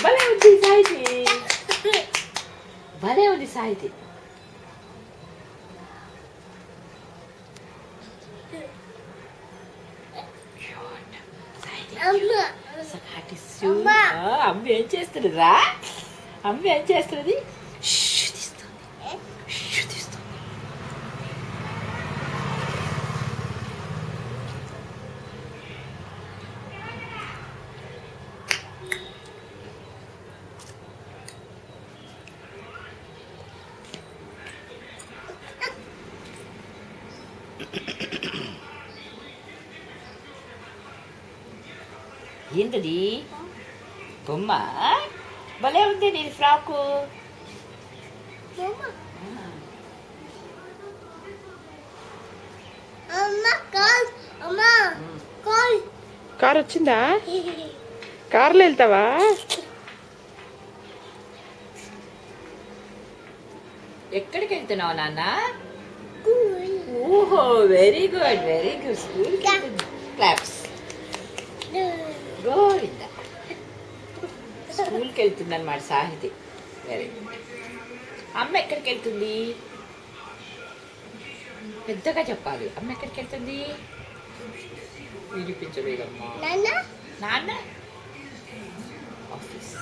భలే ఉంది సాహితి, భలే ఉంది సాహితి. అమ్మ ఏం చేస్తుంది రా, అమ్మ ఏం చేస్తుంది? ఏంటది బొమ్మ? భలే ఉంది నీ ఫ్రాకు. కార్ వచ్చిందా? కార్లో వెళ్తావా? ఎక్కడికి వెళ్తున్నావు నాన్న? ఓహో very good, very good. School claps. Govinda స్కూల్కి వెళ్తుంది అన్నమాట సాహితి. Very good. అమ్మ ఎక్కడికి వెళ్తుంది? పెద్దగా చెప్పాలి. అమ్మ ఎక్కడికి వెళ్తుంది? వినిపించలేదమ్మా. నాన్న ఆఫీస్.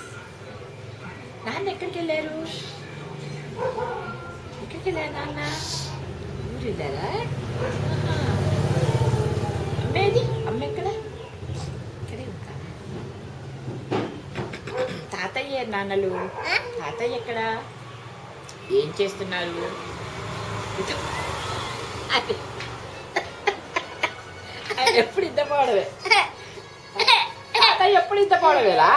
నాన్న ఎక్కడికి వెళ్ళారు? ఎక్కడికి వెళ్ళారు నాన్న? ఊరు వెళ్ళారా? అమ్మేది? అమ్మ ఎక్కడ? ఇక్కడే ఉంటా. తాతయ్య నాన్నలు, తాతయ్య ఎక్కడ? ఏం చేస్తున్నారు? ఆయన ఎప్పుడు ఇంత పోవడమే, తాతయ్య ఎప్పుడు ఇంత పోవడమేలా?